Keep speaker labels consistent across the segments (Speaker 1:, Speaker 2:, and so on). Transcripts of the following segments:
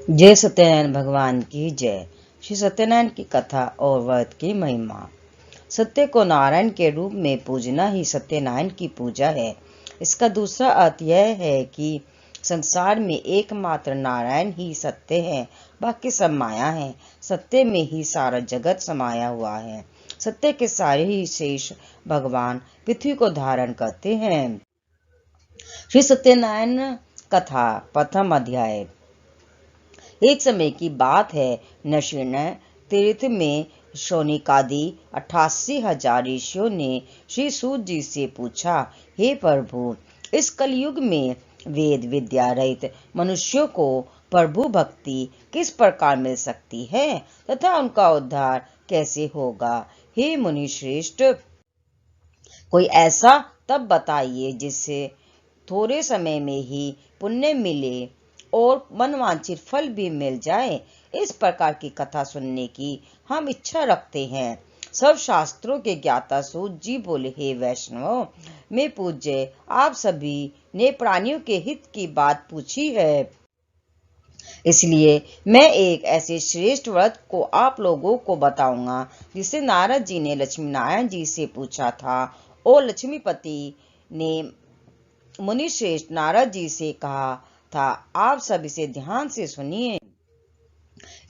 Speaker 1: जय सत्यनारायण भगवान की जय। श्री सत्यनारायण की कथा और व्रत की महिमा। सत्य को नारायण के रूप में पूजना ही सत्यनारायण की पूजा है। इसका दूसरा अर्थ यह है कि संसार में एकमात्र नारायण ही सत्य है, बाकी सब माया है। सत्य में ही सारा जगत समाया हुआ है। सत्य के सारे ही शेष भगवान पृथ्वी को धारण करते हैं। श्री सत्यनारायण कथा प्रथम अध्याय। एक समय की बात है, नशीन तीर्थ में शौनिकादि 88,000 ऋषियों ने श्री सूत जी से पूछा, हे प्रभु, इस कलयुग में वेद विद्या रहित मनुष्यों को प्रभु भक्ति किस प्रकार मिल सकती है तथा उनका उद्धार कैसे होगा। हे मुनि श्रेष्ठ, कोई ऐसा तब बताइए जिससे थोड़े समय में ही पुण्य मिले और मनवांछित फल भी मिल जाए। इस प्रकार की कथा सुनने की हम इच्छा रखते हैं। सब शास्त्रों के ज्ञाता सूत जी बोले, हे वैष्णव, मैं पूज्य आप सभी ने प्राणियों के हित की बात पूछी है, इसलिए मैं एक ऐसे श्रेष्ठ व्रत को आप लोगों को बताऊंगा जिसे नारद जी ने लक्ष्मी नारायण जी से पूछा था। और लक्ष्मीपति ने मुनि श्रेष्ठ नारद जी से कहा था, आप सब इसे ध्यान से सुनिए।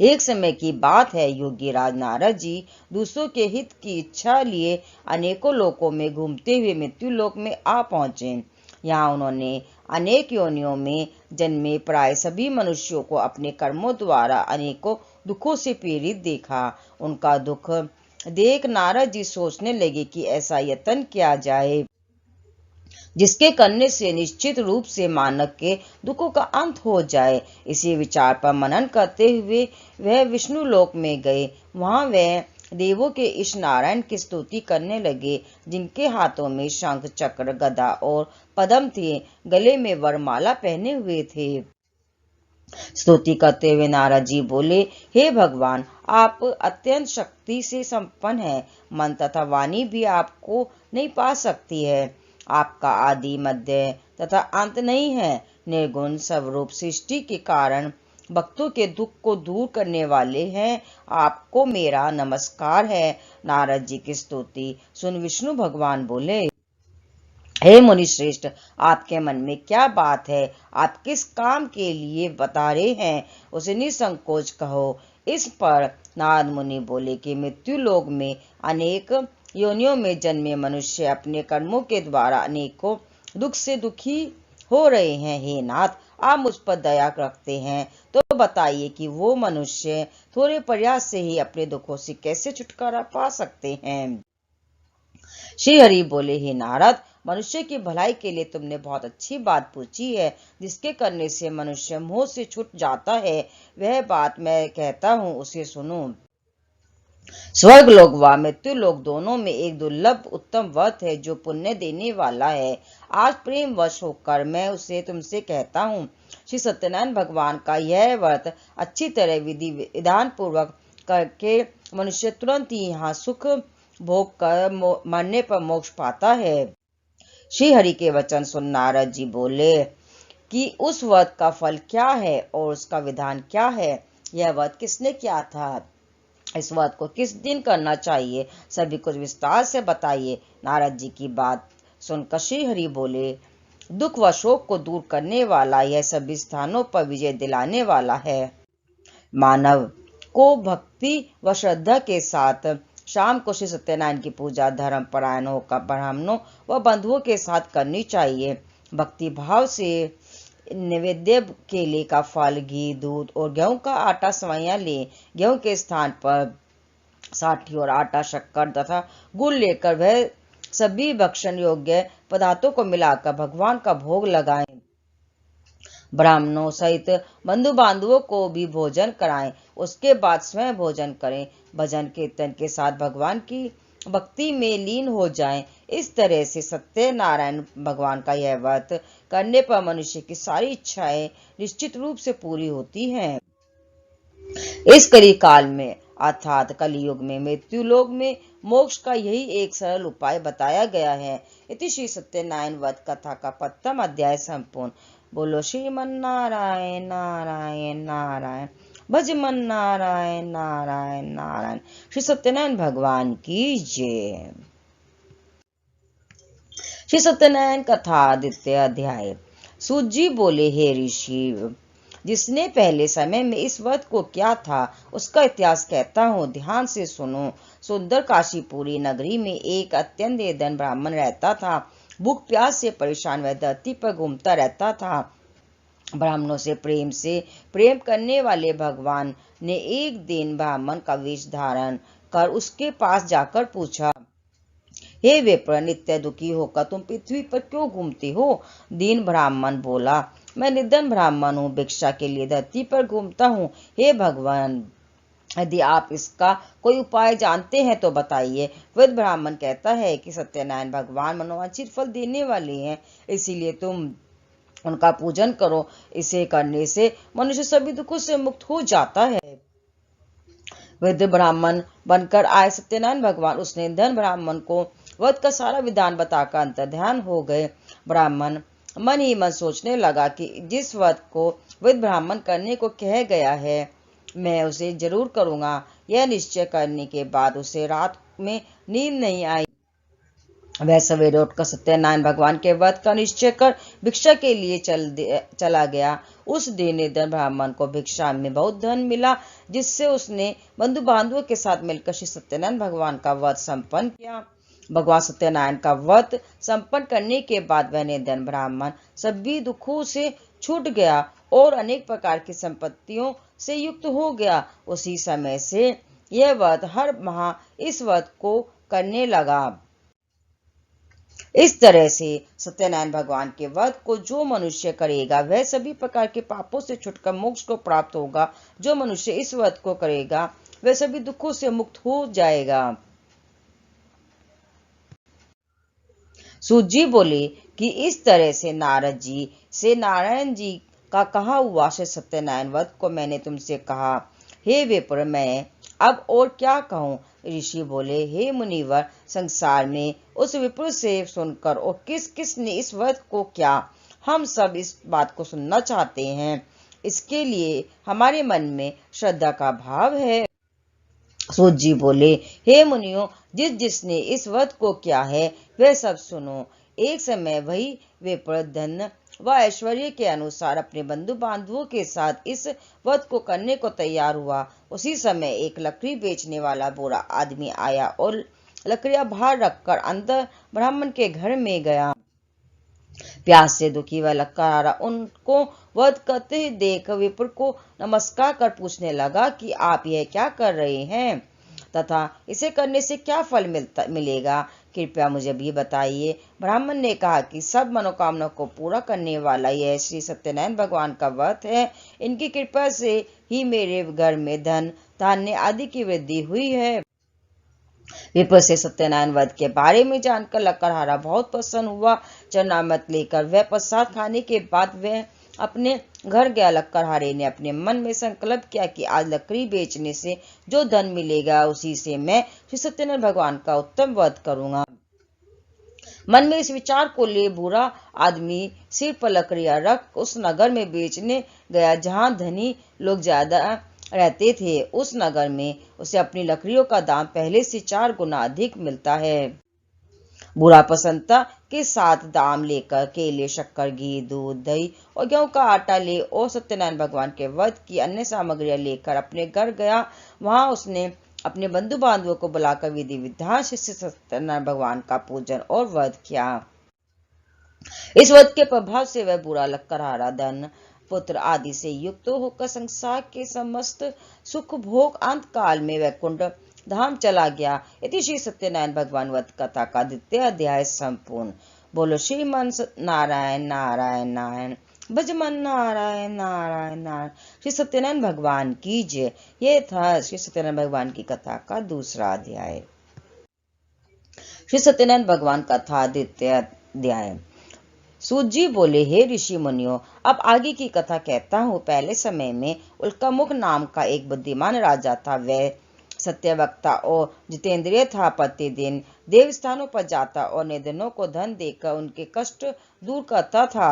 Speaker 1: एक समय की बात है, योगी राज नारद जी दूसरों के हित की इच्छा लिए अनेकों लोकों में घूमते हुए मृत्यु लोक में आ पहुंचे। यहाँ उन्होंने अनेक योनियों में जन्मे प्राय सभी मनुष्यों को अपने कर्मों द्वारा अनेकों दुखों से पीड़ित देखा। उनका दुख देख नारद जी सोचने लगे कि ऐसा यत्न किया जाए जिसके करने से निश्चित रूप से मानव के दुखों का अंत हो जाए। इसी विचार पर मनन करते हुए वह विष्णु लोक में गए। वहां वह देवों के इस नारायण की स्तुति करने लगे, जिनके हाथों में शंख चक्र गदा और पद्म थे, गले में वरमाला पहने हुए थे। स्तुति करते हुए नारद जी बोले, हे भगवान, आप अत्यंत शक्ति से संपन्न हैं। मन तथा वाणी भी आपको नहीं पा सकती है। आपका आदि मध्य तथा अंत नहीं है। निर्गुण स्वरूप सृष्टि के कारण भक्तों के दुख को दूर करने वाले हैं। आपको मेरा नमस्कार है। नारद जी की स्तुति सुन विष्णु भगवान बोले, हे मुनि श्रेष्ठ, आपके मन में क्या बात है? आप किस काम के लिए बता रहे हैं, उसे निसंकोच कहो। इस पर नारद मुनि बोले कि मृत्यु लोक में अनेक योनियों में जन्मे मनुष्य अपने कर्मों के द्वारा अनेकों दुख से दुखी हो रहे हैं। हे नाथ, आप मुझ पर दया रखते हैं तो बताइए कि वो मनुष्य थोड़े प्रयास से ही अपने दुखों से कैसे छुटकारा पा सकते हैं। श्री हरि बोले, हे नारद, मनुष्य की भलाई के लिए तुमने बहुत अच्छी बात पूछी है। जिसके करने से मनुष्य मोह से छूट जाता है, वह बात मैं कहता हूँ, उसे सुनो। स्वर्ग लोक व मृत्यु लोक दोनों में एक दुर्लभ उत्तम व्रत है जो पुण्य देने वाला है। आज प्रेम वश होकर मैं उसे तुमसे कहता हूँ। श्री सत्यनारायण भगवान का यह व्रत अच्छी तरह विधि विधान पूर्वक करके मनुष्य तुरंत ही यहाँ सुख भोग कर मरने पर मोक्ष पाता है। श्री हरि के वचन सुन नारद जी बोले कि उस व्रत का फल क्या है और उसका विधान क्या है। यह व्रत किसने किया था, इस व्रत को किस दिन करना चाहिए, सभी कुछ विस्तार से बताइए। नारद जी की बात सुनकर श्री हरि बोले, दुख व शोक को दूर करने वाला, यह सभी स्थानों पर विजय दिलाने वाला है। मानव को भक्ति व श्रद्धा के साथ शाम को श्री सत्यनारायण की पूजा धर्म परायण होकर ब्राह्मणों व बंधुओं के साथ करनी चाहिए। भक्ति भाव से नैवेद्य केले का फल, घी, दूध और गेहूं का आटा सवैया ले। गेहूं के स्थान पर साठी और आटा, शक्कर तथा गुड़ लेकर वह सभी भक्षण योग्य पदार्थों को मिलाकर भगवान का भोग लगाएं। ब्राह्मणों सहित बंधु बांधवों को भी भोजन कराएं। उसके बाद स्वयं भोजन करें। भजन कीर्तन के साथ भगवान की भक्ति में लीन हो जाएं। इस तरह से सत्यनारायण भगवान का यह व्रत करने पर मनुष्य की सारी इच्छाएं निश्चित रूप से पूरी होती हैं। इस कली काल में अर्थात कलियुग में मृत्यु लोक में मोक्ष का यही एक सरल उपाय बताया गया है। इति श्री सत्यनारायण व्रत कथा का 5वां अध्याय संपूर्ण। बोलो श्रीमन नारायण नारायण नारायण, भज मन नारायण नारायण नारायण। श्री सत्यनारायण भगवान की जय। श्री सत्यनारायण कथा द्वितीय अध्याय। सूत जी बोले, हे ऋषि, जिसने पहले समय में इस व्रत को किया था उसका इतिहास कहता हूँ, ध्यान से सुनो। सुंदर काशीपुरी नगरी में एक अत्यंत निर्धन ब्राह्मण रहता था। भूख प्यास से परेशान वह धरती पर घूमता रहता था। ब्राह्मणों से प्रेम करने वाले भगवान ने एक दिन ब्राह्मण का वेश धारण कर उसके पास जाकर पूछा, हे विप्र, नित्य दुखी होकर तुम पृथ्वी पर क्यों घूमते हो? दीन ब्राह्मण बोला, मैं निर्धन ब्राह्मण हूँ, भिक्षा के लिए धरती पर घूमता हूँ। हे भगवान, यदि आप इसका कोई उपाय जानते हैं तो बताइए। वृद्ध ब्राह्मण कहता है कि सत्यनारायण भगवान मनोवांछित फल देने वाले हैं, इसीलिए तुम उनका पूजन करो। इसे करने से मनुष्य सभी दुखों से मुक्त हो जाता है। वृद्ध ब्राह्मण बनकर आए सत्यनारायण भगवान उस निर्धन ब्राह्मण को व्रत का सारा विधान बताकर अंतर्ध्यान हो गए। ब्राह्मण मन ही मन सोचने लगा कि जिस व्रत को वृद्ध ब्राह्मण करने को कह गया है मैं उसे जरूर करूंगा। यह निश्चय करने के बाद उसे रात में नींद नहीं आई। वह सवेरे उठकर सत्यनारायण भगवान के व्रत का निश्चय कर भिक्षा के लिए चला गया। उस दिन निर्धन ब्राह्मण को भिक्षा में बहुत धन मिला, जिससे उसने बंधु बांधवों के साथ मिलकर श्री सत्यनारायण भगवान का व्रत संपन्न किया। भगवान सत्यनारायण का व्रत संपन्न करने के बाद वह निर्धन ब्राह्मण सभी दुखों से छूट गया और अनेक प्रकार की संपत्तियों से युक्त हो गया। उसी समय से यह व्रत हर माह इस व्रत को करने लगा। इस तरह से सत्यनारायण भगवान के व्रत को जो मनुष्य करेगा वह सभी प्रकार के पापों से छुटकर मोक्ष को प्राप्त होगा। जो मनुष्य इस व्रत को करेगा वह सभी दुखों से मुक्त हो जाएगा। सूत जी बोले कि इस तरह से नारद जी से नारायण जी का कहा हुआ श्री सत्यनारायण व्रत को मैंने तुमसे कहा। हे विप्र, मैं अब और क्या कहूँ? ऋषि बोले, हे मुनिवर, संसार में उस विप्र से सुनकर और किस किस ने इस व्रत को किया, हम सब इस बात को सुनना चाहते हैं। इसके लिए हमारे मन में श्रद्धा का भाव है। सूत जी बोले, हे मुनियों, जिसने इस व्रत को किया है वह सब सुनो। एक समय वही विप्र धन व ऐश्वर्य के अनुसार अपने बंधु बांधवों के साथ इस व्रत को करने को तैयार हुआ। उसी समय एक लकड़ी बेचने वाला बुरा आदमी आया और लकड़ियां बाहर रखकर अंदर ब्राह्मण के घर में गया। प्यास से दुखी वह लकड़हारा उनको व्रत करते देख विप्र को नमस्कार कर पूछने लगा कि आप यह क्या कर रहे हैं तथा इसे करने से क्या फल मिलेगा, कृपया मुझे भी बताइए। ब्राह्मण ने कहा कि सब मनोकामना को पूरा करने वाला यह श्री सत्यनारायण भगवान का व्रत है। इनकी कृपा से ही मेरे घर में धन धान्य आदि की वृद्धि हुई है। विप्र से सत्यनारायण व्रत के बारे में जानकर लकड़हारा बहुत प्रसन्न हुआ। चरणामृत लेकर वह प्रसाद खाने के बाद वह अपने घर गया। लकड़हारे ने अपने मन में संकल्प किया कि आज लकड़ी बेचने से जो धन मिलेगा उसी से मैं श्री सत्यनारायण भगवान का उत्तम व्रत करूंगा। मन में इस विचार को ले बुरा आदमी सिर पर लकड़ियां रख उस नगर में बेचने गया जहां धनी लोग ज्यादा रहते थे। उस नगर में उसे अपनी लकड़ियों का दाम पहले से 4 गुना अधिक मिलता है। बुरा प्रसन्नता के साथ दाम लेकर केले, शक्कर, घी, दूध, दही और गेहूं का आटा ले और सत्यनारायण भगवान के व्रत की अन्य सामग्रियां लेकर अपने घर गया। वहां उसने अपने बंधु बांधवों को बुलाकर विधि विधान से सत्यनारायण भगवान का पूजन और व्रत किया। इस व्रत के प्रभाव से वह बुरा लकड़हारा धन पुत्र आदि से युक्त होकर संसार के समस्त सुख भोग अंत काल में वैकुंठ धाम चला गया। इति श्री सत्यनारायण भगवान व्रत कथा का द्वितीय अध्याय संपूर्ण। बोलो श्रीमन नारायण नारायण नारायण, भज मन नारायण नारायण नारायण। श्री सत्यनारायण भगवान की जय। ये था श्री सत्यनारायण भगवान की कथा का दूसरा अध्याय। श्री सत्यनारायण भगवान कथा द्वितीय अध्याय। सूत जी बोले, हे ऋषि मुनियों, अब आगे की कथा कहता हूँ। पहले समय में उल्कामुख नाम का एक बुद्धिमान राजा था। वह सत्यवक्ता और जितेंद्रिय था। प्रतिदिन देव स्थानों पर जाता और निर्धनों को धन देकर उनके कष्ट दूर करता था।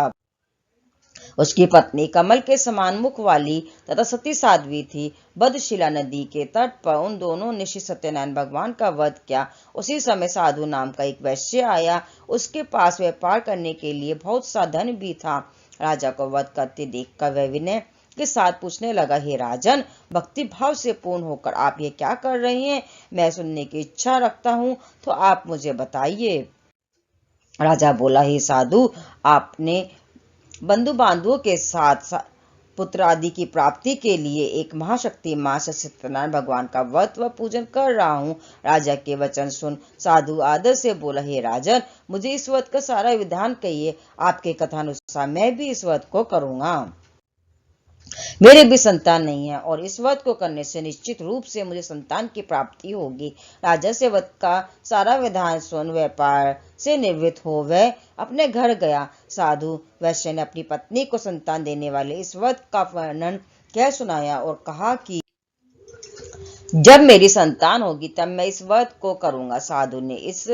Speaker 1: उसकी पत्नी कमल के समान मुख वाली तथा सती साध्वी थी। बदशिला नदी के तट पर उन दोनों ने श्री सत्यनारायण भगवान का वध किया। उसी समय साधु नाम का एक वैश्य आया। उसके पास व्यापार करने के लिए बहुत सा धन भी था। राजा को वध करते देखकर वह विनय के साथ पूछने लगा, हे राजन, भक्ति भाव से पूर्ण होकर आप ये क्या कर रहे हैं? मैं सुनने की इच्छा रखता हूँ, तो आप मुझे बताइए। राजा बोला, हे साधु, आपने बंधु बांधवों के साथ पुत्र आदि की प्राप्ति के लिए एक महाशक्तिमान सत्यनारायण भगवान का व्रत व पूजन कर रहा हूँ। राजा के वचन सुन साधु आदर से बोला, हे राजन, मुझे इस व्रत का सारा विधान कहिए। आपके कथानुसार मैं भी इस व्रत को करूंगा। मेरे भी संतान नहीं है और इस व्रत को करने से निश्चित रूप से मुझे संतान की प्राप्ति होगी। राजा से व्रत का सारा विधान सुन व्यापार से निवृत्त हो वह अपने घर गया। साधु वैश्य ने अपनी पत्नी को संतान देने वाले इस व्रत का वर्णन कह सुनाया और कहा कि जब मेरी संतान होगी तब मैं इस व्रत को करूंगा। साधु ने इस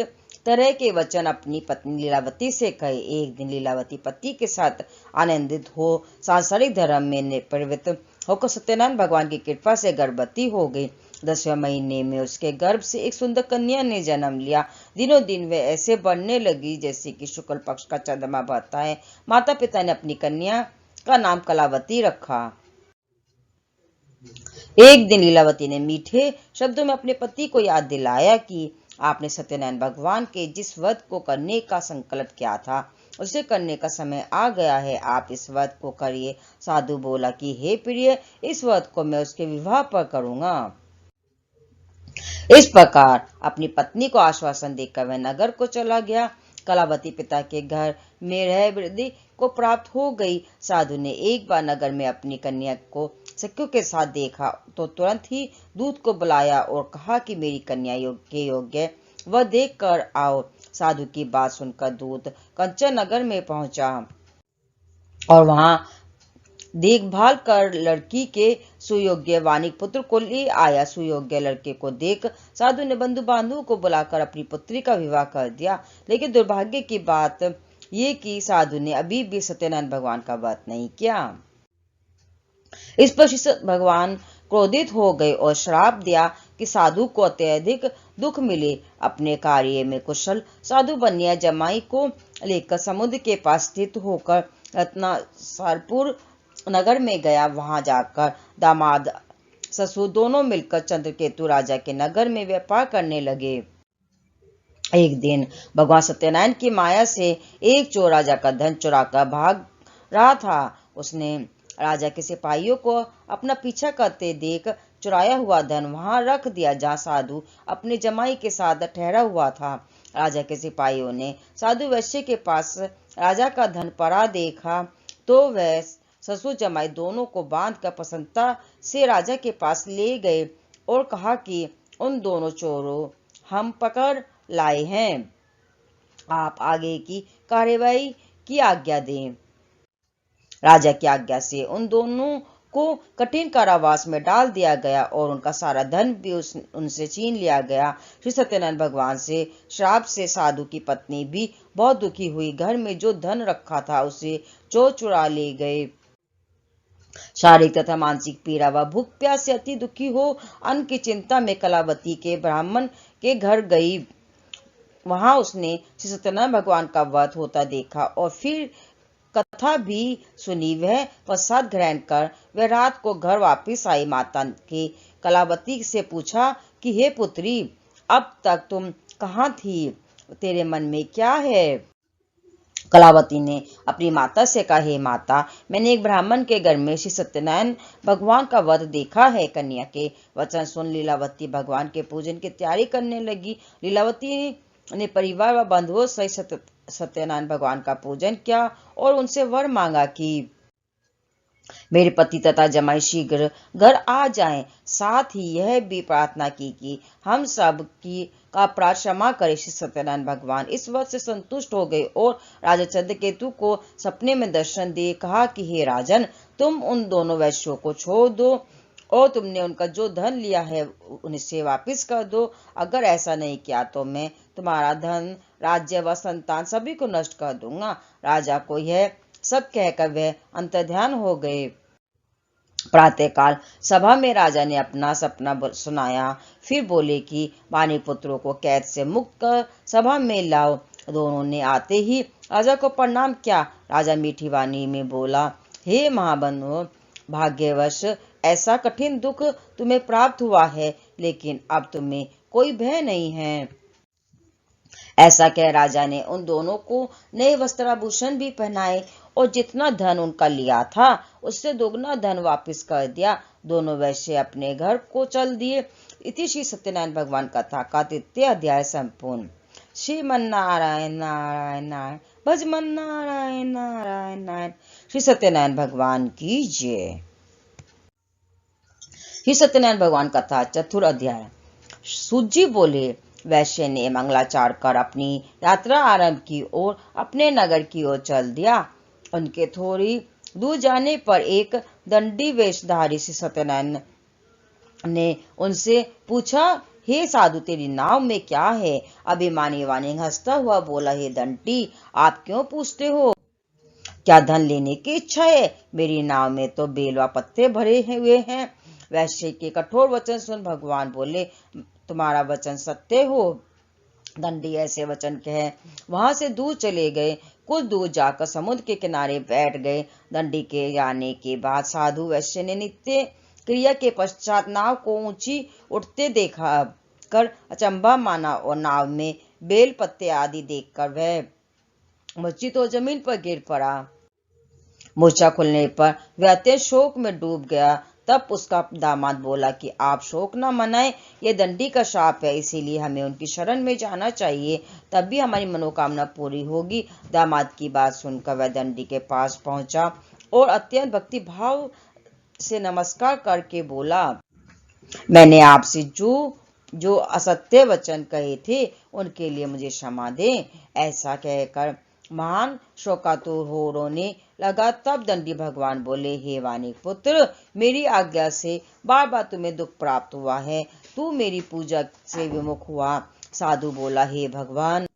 Speaker 1: तरह के वचन अपनी पत्नी लीलावती से कहे। एक दिन लीलावती पति के साथ आनंदित हो सांसारिक धर्म में प्रवृत्त होकर सत्यनारायण भगवान की कृपा से गर्भवती हो गई। 10वें महीने में उसके गर्भ से एक सुंदर कन्या ने जन्म लिया। दिनों दिन वे ऐसे बढ़ने लगी जैसे कि शुक्ल पक्ष का चंद्रमा बढ़ता है। माता पिता ने अपनी कन्या का नाम कलावती रखा। एक दिन लीलावती ने मीठे शब्दों में अपने पति को याद दिलाया कि आपने सत्यनारायण भगवान के जिस व्रत को करने का संकल्प किया था उसे करने का समय आ गया है। आप इस व्रत को करिए। साधु बोला कि हे प्रिय, इस व्रत को मैं उसके विवाह पर करूंगा। इस प्रकार अपनी पत्नी को आश्वासन देकर वह नगर को चला गया। कलावती पिता के घर में रह वृद्धि को प्राप्त हो गई। साधु ने एक बार नगर में अपनी कन्या को सखियों के साथ देखा तो तुरंत ही दूत को बुलाया और कहा कि मेरी कन्या योग्य वह देख कर आओ। साधु की बात सुनकर दूत कंचन नगर में पहुंचा और वहां देखभाल कर लड़की के सुयोग्य वानिक पुत्र को ले आया। सुयोग्य लड़के को देख साधु ने बंधु बांधवों को बुलाकर अपनी पुत्री का विवाह कर दिया। लेकिन दुर्भाग्य की बात ये कि साधु ने अभी भी सत्यनारायण भगवान का व्रत नहीं किया। इस पर भगवान क्रोधित हो गए और श्राप दिया कि साधु को अत्यधिक दुख मिले। अपने कार्य में कुशल साधु बनिया जमाई को लेकर समुद्र के पास स्थित होकर रत्नासरपुर नगर में गया। वहां जाकर दामाद ससुर दोनों मिलकर चंद्रकेतु राजा के नगर में व्यापार करने लगे। एक दिन भगवान सत्यनारायण की माया से एक चोर राजा का धन चुराकर भाग रहा था। उसने राजा के सिपाहियों को अपना पीछा करते देख चुराया हुआ धन वहां रख दिया जहां साधु अपने जमाई के साथ ठहरा हुआ था। राजा के सिपाहियों ने साधु वैश्य के पास राजा का धन पड़ा देखा तो वह ससुर जमाई दोनों को बांधकर प्रसन्नता से राजा के पास ले गए और कहा कि उन दोनों चोरों हम पकड़ लाए हैं, आप आगे की कार्यवाही की आज्ञा दें। राजा की आज्ञा से उन दोनों को कठिन कारावास में डाल दिया गया और उनका सारा धन भी उनसे छीन लिया गया। श्री सत्यनारायण भगवान से श्राप से साधु की पत्नी भी बहुत दुखी हुई। घर में जो धन रखा था उसे चोर चुरा ले गए। शारीरिक तथा मानसिक पीड़ा व भूख प्यास से अति दुखी हो अन्न की चिंता में कलावती के ब्राह्मण के घर गई। वहां उसने श्री सत्यनारायण भगवान का व्रत होता देखा और फिर कथा भी सुनी। वह प्रसाद ग्रहण कर वह रात को घर वापिस आई। माता के कलावती से पूछा कि हे पुत्री, अब तक तुम कहाँ थी? तेरे मन में क्या है? कलावती ने अपनी माता से कहा, हे माता, मैंने एक ब्राह्मण के घर में श्री सत्यनारायण भगवान का व्रत देखा है। कन्या के वचन सुन लीलावती भगवान के पूजन की तैयारी करने लगी। लीलावती ने परिवार व बंधुओं सहित सत्यनारायण भगवान का पूजन किया और उनसे वर मांगा कि मेरे पति तथा जमाई शीघ्र घर आ जाएं। साथ ही यह भी प्रार्थना की कि हम सब की का अपराध क्षमा करे। श्री सत्यनारायण भगवान इस व्रत से संतुष्ट हो गए और राजा चंद्रकेतु को सपने में दर्शन दे कहा कि हे राजन, तुम उन दोनों वैश्यों को छोड़ दो और तुमने उनका जो धन लिया है उनसे वापिस कर दो। अगर ऐसा नहीं किया तो मैं तुम्हारा धन, राज्य व संतान सभी को नष्ट कर दूंगा। राजा को यह सब कहकर वह अंतर्ध्यान हो गए। प्रातःकाल सभा में राजा ने अपना सपना सुनाया। फिर बोले कि पानीपुत्रों को कैद से मुक्त कर सभा में लाओ। दोनों ने आते ही राजा को प्रणाम किया। राजा मीठी वाणी में बोला, हे महाबंधु, भाग्यवश ऐसा कठिन दुख तुम्हें प्राप्त हुआ है, लेकिन अब तुम्हें कोई भय नहीं है। ऐसा कह राजा ने उन दोनों को नए वस्त्राभूषण भी पहनाए और जितना धन उनका लिया था उससे दोगुना धन वापस कर दिया। दोनों वैश्य अपने घर को चल दिए। इति श्री सत्यनारायण भगवान कथा का 3 अध्याय संपूर्ण। श्रीमन नारायण नारायण नारायण, भज मन नारायण नारायण नारायण। श्री सत्यनारायण भगवान की जय। श्री सत्यनारायण भगवान कथा 4 अध्याय। सूत जी बोले, वैश्य ने मंगलाचार कर अपनी यात्रा आरंभ की और अपने नगर की ओर चल दिया। उनके थोड़ी दूर जाने पर एक दंडी वेशधारी श्री सत्यनारायण ने उनसे पूछा, हे साधु, तेरी नाव में क्या है? अभिमानी वाणी हंसता हुआ बोला, हे दंडी, आप क्यों पूछते हो? क्या धन लेने की इच्छा है? मेरी नाव में तो बेलवा पत्ते भरे हुए हैं। वैश्य के कठोर वचन सुन भगवान बोले, तुम्हारा वचन सत्य हो। दंडी ऐसे वचन कह वहां से दूर चले गए। कुछ दूर जाकर समुद्र के किनारे बैठ गए। दंडी के जाने के बाद साधु वैश्य ने नित्य क्रिया के पश्चात नाव को ऊंची उठते देखा कर अचंभा माना और नाव में बेल पत्ते आदि देखकर वह मूर्छित तो जमीन पर गिर पड़ा। मूर्छा खुलने पर वह अत्यंत शोक में डूब गया। तब उसका दामाद बोला कि आप शोक न मनाएं, ये दंडी का शाप है, इसीलिए हमें उनकी शरण में जाना चाहिए, तब भी हमारी मनोकामना पूरी होगी। दामाद की बात सुनकर वह दंडी के पास पहुंचा और अत्यंत भक्ति भाव से नमस्कार करके बोला, मैंने आपसे जो असत्य वचन कहे थे उनके लिए मुझे क्षमा दें। ऐसा कहकर महान शोकातुर हो रोने लगा। तब दंडी भगवान बोले, हे वाणी पुत्र, मेरी आज्ञा से बार बार तुम्हें दुख प्राप्त हुआ है, तू मेरी पूजा से विमुख हुआ। साधु बोला, हे भगवान,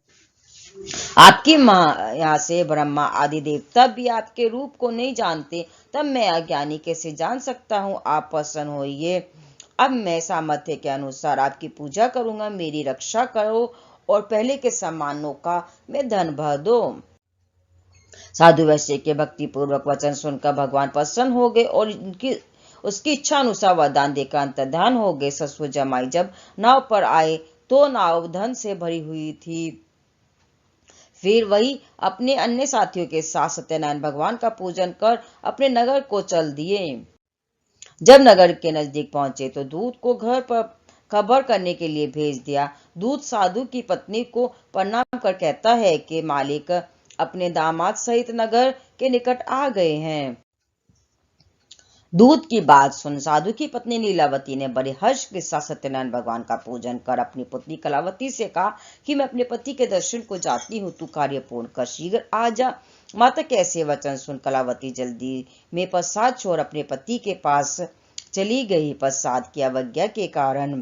Speaker 1: आपकी माया से ब्रह्मा आदि देवता भी आपके रूप को नहीं जानते, तब मैं अज्ञानी कैसे जान सकता हूँ? आप प्रसन्न होइए। अब मैं सामर्थ्य के अनुसार आपकी पूजा करूंगा। मेरी रक्षा करो और पहले के सम्मानों का मैं धन भर दो। साधु वैश्य के भक्ति पूर्वक वचन सुनकर भगवान प्रसन्न हो गए और उसकी इच्छा अनुसार वरदान देकर अंतर्धान हो गए। ससुर जमाई जब नाव पर आए तो नाव धन से भरी हुई थी। फिर वही अपने अन्य साथियों के साथ सत्यनारायण भगवान का पूजन कर अपने नगर को चल दिए। जब नगर के नजदीक पहुंचे तो दूत को घर पर खबर करने के लिए भेज दिया। दूत साधु की पत्नी को प्रणाम कर कहता है कि मालिक अपने दामाद सहित नगर के निकट आ गए हैं। दूत की बात सुन साधु की पत्नी लीलावती ने बड़े हर्ष के साथ सत्यनारायण भगवान का पूजन कर अपनी पुत्री कलावती से कहा कि मैं अपने पति के दर्शन को जाती हूँ, तू कार्य पूर्ण कर शीघ्र आ जा। माता कैसे वचन सुन कलावती जल्दी में प्रसाद छोड़ अपने पति के पास चली गई। प्रसाद की अवज्ञा के कारण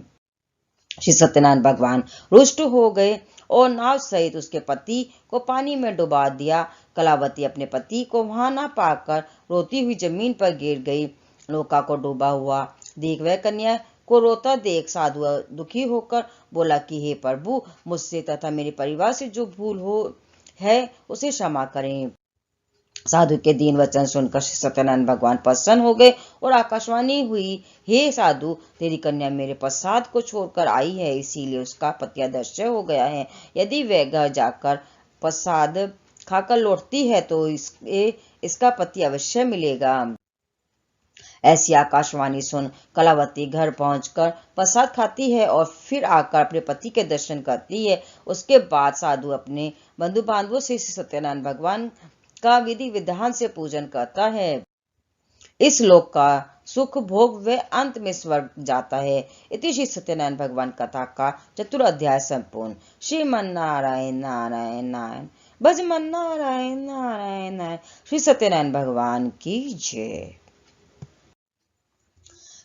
Speaker 1: श्री सत्यनारायण भगवान रुष्ट हो गए और नाव सहित उसके पति को पानी में डुबा दिया। कलावती अपने पति को वहां न पाकर रोती हुई जमीन पर गिर गई। नौका को डूबा हुआ देख वह कन्या को रोता देख साधु दुखी होकर बोला कि हे प्रभु, मुझसे तथा मेरे परिवार से जो भूल हो है उसे क्षमा करें। साधु के दीन वचन सुनकर श्री सत्यनारायण भगवान प्रसन्न हो गए और आकाशवाणी हुई, हे साधु, तेरी कन्या मेरे प्रसाद को छोड़कर आई है, इसीलिए उसका पति अदृश्य हो गया है। यदि वह घर जाकर प्रसाद खाकर लौटती है तो इसका पति अवश्य मिलेगा। ऐसी आकाशवाणी सुन कलावती घर पहुंचकर प्रसाद खाती है और फिर आकर अपने पति के दर्शन करती है। उसके बाद साधु अपने बंधु बांधवों से सत्यनारायण भगवान का विधि विधान से पूजन करता है। इस लोक का सुख भोग व अंत में स्वर्ग जाता है। इति श्री सत्यनारायण भगवान कथा का 4 अध्याय संपूर्ण। श्रीमन नारायण नारायण नारायण, भज मन नारायण नारायण नारायण। श्री सत्यनारायण भगवान की जय।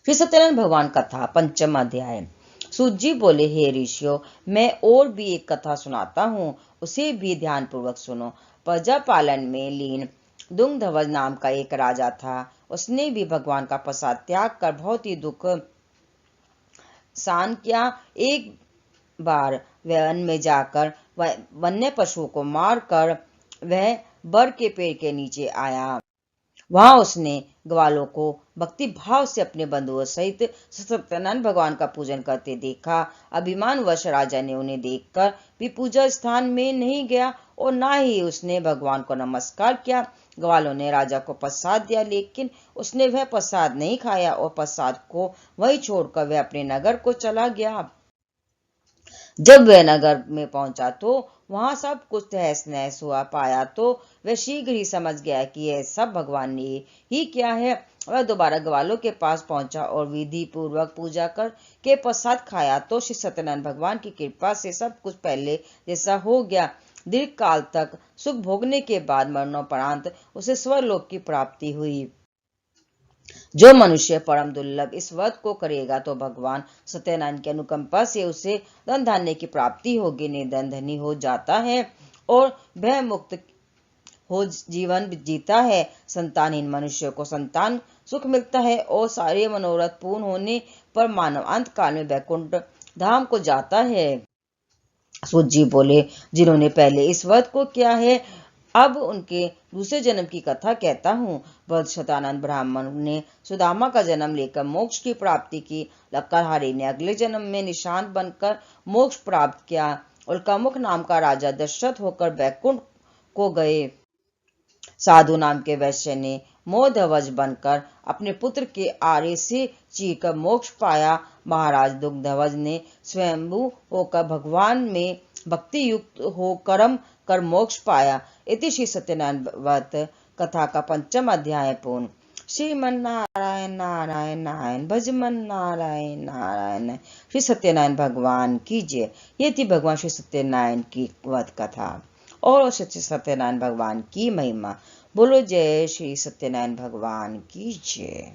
Speaker 1: श्री सत्यनारायण भगवान कथा 5 अध्याय। सूत जी बोले, हे ऋषियों, मैं और भी एक कथा सुनाता हूँ, उसे भी ध्यान पूर्वक सुनो। प्रजा पालन में लीन दुग्धध्वज नाम का एक राजा था। उसने भी भगवान का प्रसाद त्याग कर बहुत ही दुख सहन किया। एक बार वह वन में जाकर वन्य पशुओं को मारकर वह बर के पेड़ के नीचे आया। वहां उसने ग्वालों को भक्ति भाव से अपने बंधुओं सहित सत्यनारायण भगवान का पूजन करते देखा। अभिमानवश राजा ने उन्हें देखकर भी पूजा स्थान में नहीं गया और ना ही उसने भगवान को नमस्कार किया। ग्वालों ने राजा को प्रसाद दिया, लेकिन उसने वह प्रसाद नहीं खाया और प्रसाद को वहीं छोड़कर वह अपने नगर को चला गया। जब वह नगर में पहुंचा तो वहां सब कुछ तहस नहस हुआ पाया तो वह शीघ्र ही समझ गया कि यह सब भगवान ने ही किया है। वह दोबारा ग्वालों के पास पहुंचा और विधि पूर्वक पूजा कर के प्रसाद खाया तो श्री सत्यनारायण भगवान की कृपा से सब कुछ पहले जैसा हो गया। दीर्घ काल तक सुख भोगने के बाद मरणोपरांत उसे स्वर्गलोक की प्राप्ति हुई। जो मनुष्य परम दुर्लभ इस व्रत को करेगा तो भगवान सत्यनारायण की अनुकंपा से उसे धन धान्य की प्राप्ति होगी, निर्धन धनी हो जाता है और भय मुक्त हो जीवन जीता है। संतानहीन मनुष्य को संतान सुख मिलता है और सारे मनोरथ पूर्ण होने पर मानव अंत काल में वैकुंठ धाम को जाता है। सूत जी बोले, जिन्होंने पहले इस व्रत को किया है अब उनके दूसरे जन्म की कथा कहता हूँ। शतानंद ब्राह्मण ने सुदामा का जन्म लेकर मोक्ष की प्राप्ति की। लक्कड़हारी ने अगले जन्म में निशांत बनकर मोक्ष प्राप्त किया। उल्कामुख नाम का राजा दशरथ होकर बैकुंठ को गए। साधु नाम के वैश्य ने मोहध्वज बनकर अपने पुत्र के आरे से चीरकर मोक्ष पाया। महाराज दुग्धध्वज ने स्वयंभू होकर भगवान में भक्ति युक्त हो कर्म कर मोक्ष पाया। इति श्री सत्यनारायण व्रत कथा का 5वां अध्याय पूर्ण। श्रीमन नारायण नारायण नारायण भजमन नारायण नारायण। श्री सत्यनारायण भगवान की जय। ये थी भगवान श्री सत्यनारायण की व्रत कथा और श्री सत्यनारायण भगवान की महिमा। बोलो जय श्री सत्यनारायण भगवान की जय।